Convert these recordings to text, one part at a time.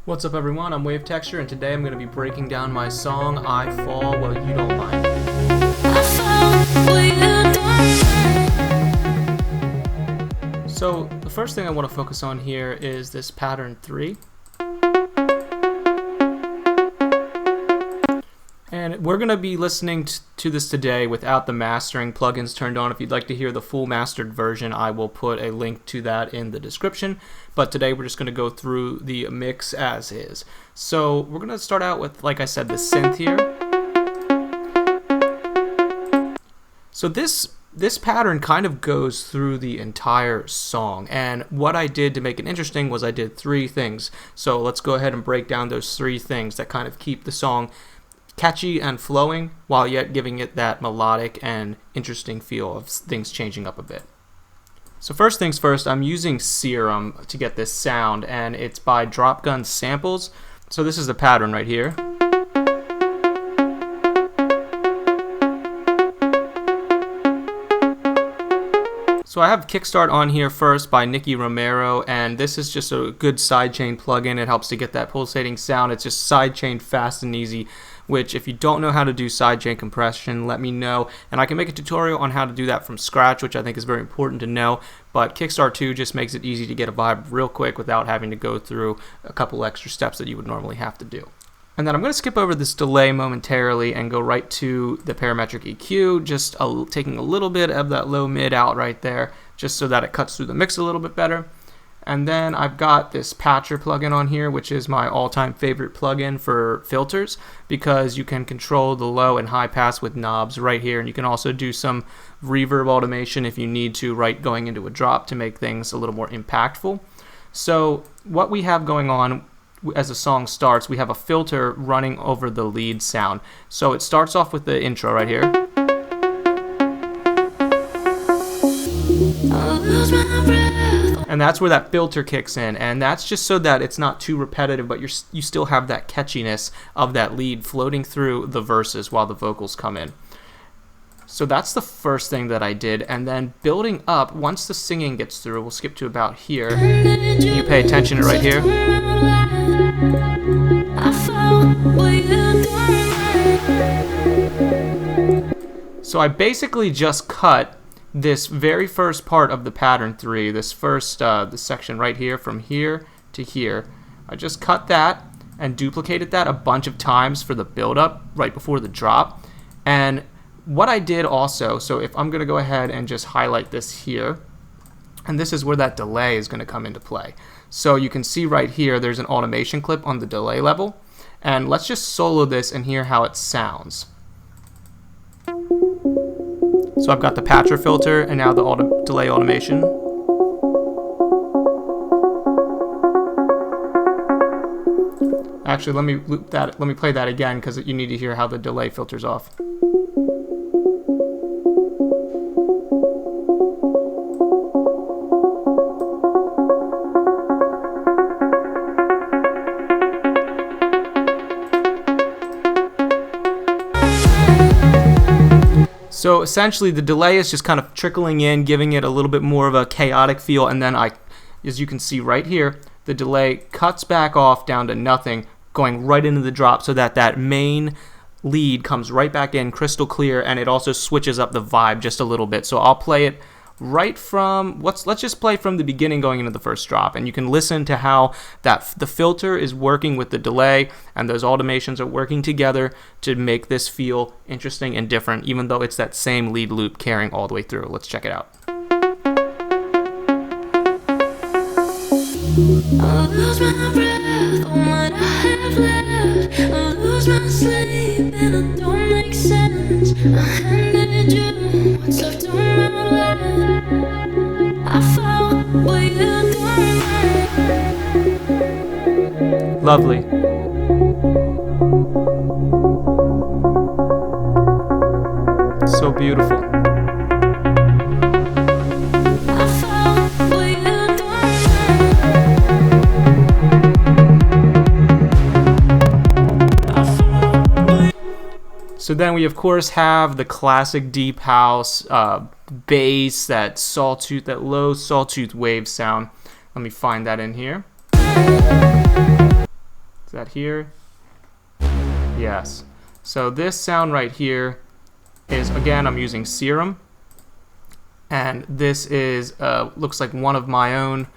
What's up everyone, I'm Wave Texture and today I'm going to be breaking down my song I Fall Well You Don't Mind. So the first thing I want to focus on here is this pattern 3. And we're going to be listening to this today without the mastering plugins turned on. If you'd like to hear the full mastered version, I will put a link to that in the description. But today we're just going to go through the mix as is. So we're going to start out with, like I said, the synth here. So this pattern kind of goes through the entire song. And what I did to make it interesting was I did 3 things. So let's go ahead and break down those 3 things that kind of keep the song catchy and flowing while yet giving it that melodic and interesting feel of things changing up a bit. So first things first, I'm using Serum to get this sound, and it's by Dropgun Samples. So this is the pattern right here. So I have Kickstart on here first by Nicky Romero, and this is just a good sidechain plugin. It helps to get that pulsating sound. It's just sidechain fast and easy, which if you don't know how to do sidechain compression, let me know, and I can make a tutorial on how to do that from scratch, which I think is very important to know. But Kickstart 2 just makes it easy to get a vibe real quick without having to go through a couple extra steps that you would normally have to do. And then I'm going to skip over this delay momentarily and go right to the parametric EQ, just taking a little bit of that low mid out right there, just so that it cuts through the mix a little bit better. And then I've got this Patcher plugin on here, which is my all-time favorite plugin for filters, because you can control the low and high pass with knobs right here, and you can also do some reverb automation if you need to, right going into a drop to make things a little more impactful. So what we have going on as the song starts, we have a filter running over the lead sound. So it starts off with the intro right here. And that's where that filter kicks in, and that's just so that it's not too repetitive, but you still have that catchiness of that lead floating through the verses while the vocals come in. So that's the first thing that I did, and then building up, once the singing gets through, we'll skip to about here. You pay attention to right here. So I basically just cut this very first part of the pattern 3, this first this section right here, from here to here. I just cut that and duplicated that a bunch of times for the build-up right before the drop. And what I did also, so if I'm going to go ahead and just highlight this here, and this is where that delay is going to come into play. So you can see right here there's an automation clip on the delay level, and let's just solo this and hear how it sounds. So I've got the patcher filter and now the delay automation. Actually, let me loop that. Let me play that again because you need to hear how the delay filters off. So essentially the delay is just kind of trickling in, giving it a little bit more of a chaotic feel, and then as you can see right here, the delay cuts back off down to nothing, going right into the drop so that that main lead comes right back in crystal clear, and it also switches up the vibe just a little bit. So I'll play it right from, let's just play from the beginning going into the first drop, and you can listen to how the filter is working with the delay, and those automations are working together to make this feel interesting and different, even though it's that same lead loop carrying all the way through. Let's check it out. I lose my breath on what I have left. I lose my sleep and it don't make sense. I handed you what's left on my lap. I fall, but you don't mind. Lovely. So beautiful. So then we of course have the classic deep house bass, that sawtooth, that low sawtooth wave sound. Let me find that in here. that here? Yes. So this sound right here is, again, I'm using Serum, and this is looks like one of my own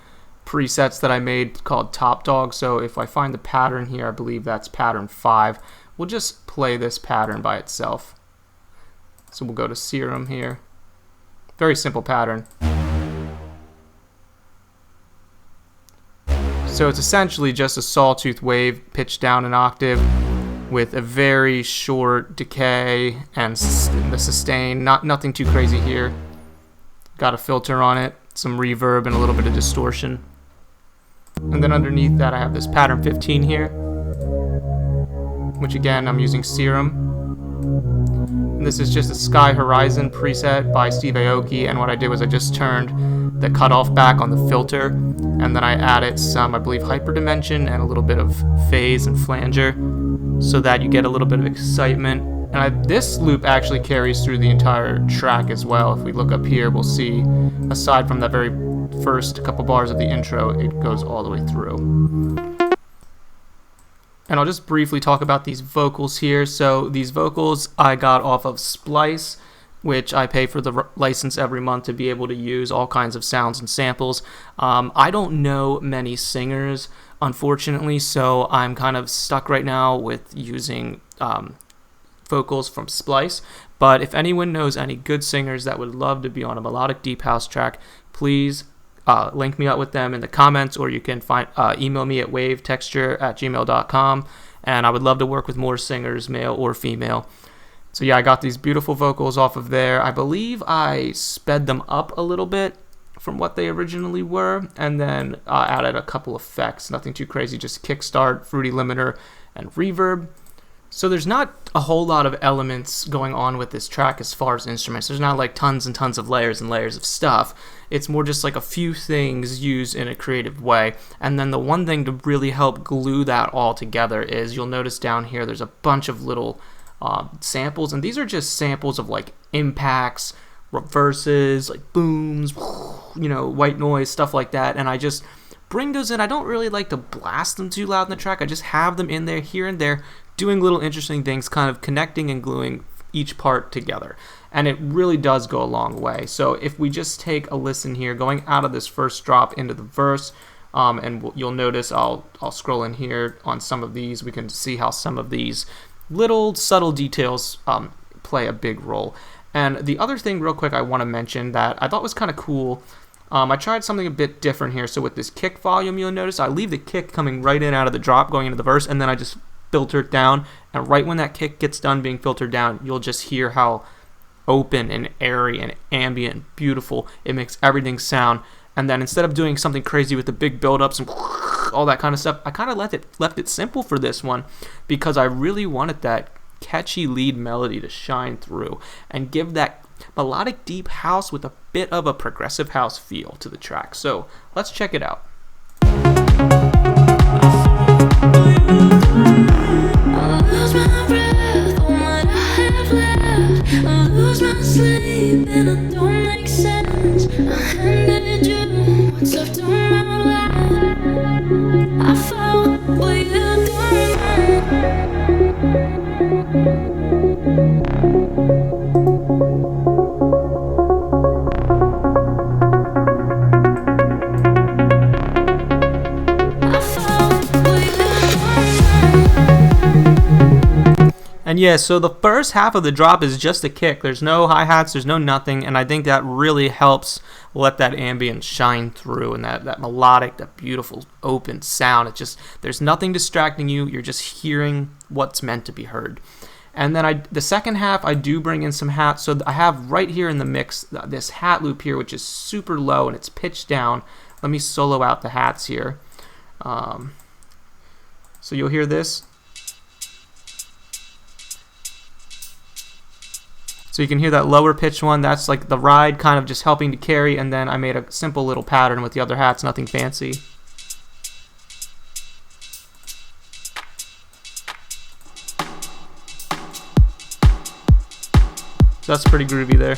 presets that I made called Top Dog. So if I find the pattern here, I believe that's pattern 5. We'll just play this pattern by itself. So we'll go to Serum here. Very simple pattern. So it's essentially just a sawtooth wave pitched down an octave with a very short decay and the sustain. Nothing too crazy here. Got a filter on it, some reverb, and a little bit of distortion. And then underneath that I have this pattern 15 here, which again I'm using Serum. And this is just a Sky Horizon preset by Steve Aoki, and what I did was I just turned the cutoff back on the filter, and then I added some, I believe, hyperdimension and a little bit of phase and flanger so that you get a little bit of excitement. And this loop actually carries through the entire track as well. If we look up here, we'll see, aside from that very first couple bars of the intro, it goes all the way through. And I'll just briefly talk about these vocals here. So these vocals I got off of Splice, which I pay for the license every month to be able to use all kinds of sounds and samples. I don't know many singers, unfortunately, so I'm kind of stuck right now with using vocals from Splice. But if anyone knows any good singers that would love to be on a melodic deep house track, please link me up with them in the comments, or you can email me at wavetexture@gmail.com, and I would love to work with more singers, male or female. So yeah, I got these beautiful vocals off of there. I believe I sped them up a little bit from what they originally were, and then added a couple effects. Nothing too crazy, just kickstart, fruity limiter, and reverb. So there's not a whole lot of elements going on with this track as far as instruments. There's not like tons and tons of layers and layers of stuff. It's more just like a few things used in a creative way. And then the one thing to really help glue that all together is, you'll notice down here there's a bunch of little samples, and these are just samples of like impacts, reverses, like booms, you know, white noise, stuff like that. And I just bring those in. I don't really like to blast them too loud in the track. I just have them in there here and there, doing little interesting things, kind of connecting and gluing each part together. And it really does go a long way. So if we just take a listen here, going out of this first drop into the verse, and you'll notice I'll scroll in here on some of these. We can see how some of these little subtle details play a big role. And the other thing real quick I want to mention that I thought was kind of cool, I tried something a bit different here. So with this kick volume, you'll notice I leave the kick coming right in out of the drop going into the verse, and then I just filter it down, and right when that kick gets done being filtered down, you'll just hear how open and airy and ambient and beautiful it makes everything sound. And then instead of doing something crazy with the big build-ups and all that kind of stuff, I kind of left it simple for this one, because I really wanted that catchy lead melody to shine through and give that melodic deep house with a bit of a progressive house feel to the track. So let's check it out. I lose my breath on what I have left. I lose my sleep and it don't make sense. I handed you what's left on my lap. I fall, but you don't And yeah, so the first half of the drop is just a kick. There's no hi-hats, there's no nothing, and I think that really helps let that ambient shine through, and that melodic, that beautiful open sound. It just, there's nothing distracting you, you're just hearing what's meant to be heard. And then the second half, I do bring in some hats. So I have right here in the mix this hat loop here, which is super low and it's pitched down. Let me solo out the hats here. So you'll hear this. So you can hear that lower pitch one. That's like the ride kind of just helping to carry, and then I made a simple little pattern with the other hats, nothing fancy. So that's pretty groovy there.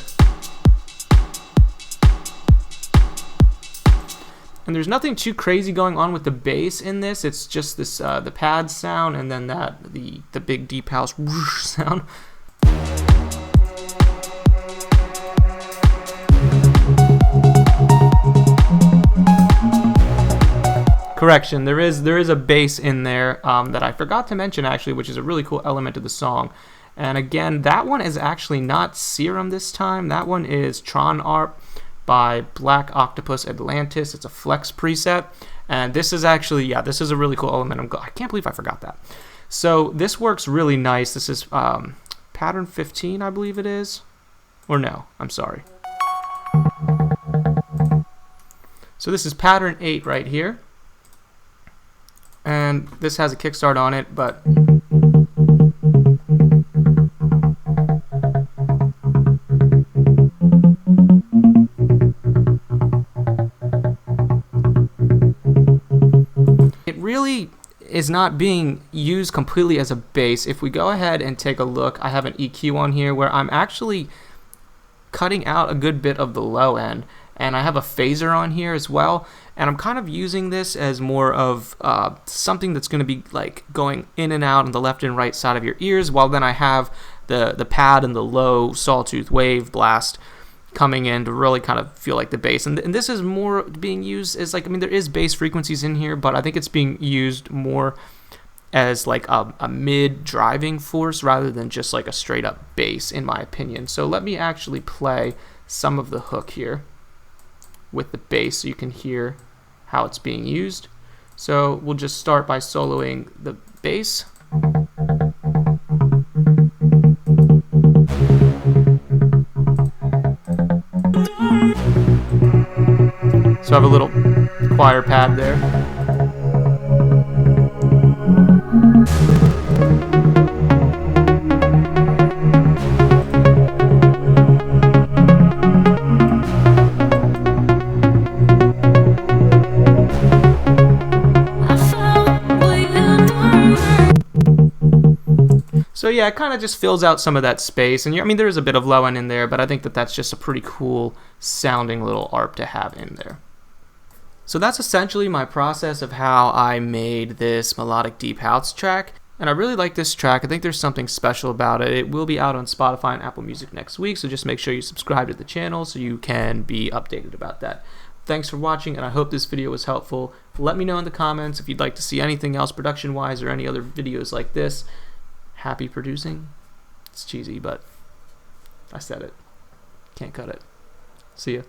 And there's nothing too crazy going on with the bass in this. It's just this the pad sound, and then the big deep house whoosh sound. Correction, there is a bass in there that I forgot to mention actually, which is a really cool element of the song. And again, that one is actually not Serum this time. That one is Tron Arp by Black Octopus Atlantis. It's a flex preset, and this is actually, yeah, this is a really cool element. I can't believe I forgot that. So this works really nice. This is pattern 15, I believe it is, or no, I'm sorry. So this is pattern 8 right here. And this has a kickstart on it, but it really is not being used completely as a bass. If we go ahead and take a look, I have an EQ on here where I'm actually cutting out a good bit of the low end, and I have a phaser on here as well, and I'm kind of using this as more of something that's going to be like going in and out on the left and right side of your ears, while then I have the pad and the low sawtooth wave blast coming in to really kind of feel like the bass. And this is more being used as like, I mean, there is bass frequencies in here, but I think it's being used more as like a mid driving force rather than just like a straight up bass, in my opinion. So let me actually play some of the hook here with the bass so you can hear how it's being used. So we'll just start by soloing the bass. So I have a little choir pad there. So yeah, it kind of just fills out some of that space, and I mean, there is a bit of low end in there, but I think that that's just a pretty cool sounding little ARP to have in there. So that's essentially my process of how I made this melodic deep house track, and I really like this track. I think there's something special about it. It will be out on Spotify and Apple Music next week, so just make sure you subscribe to the channel so you can be updated about that. Thanks for watching, and I hope this video was helpful. Let me know in the comments if you'd like to see anything else production-wise or any other videos like this. Happy producing. It's cheesy, but I said it. Can't cut it. See ya.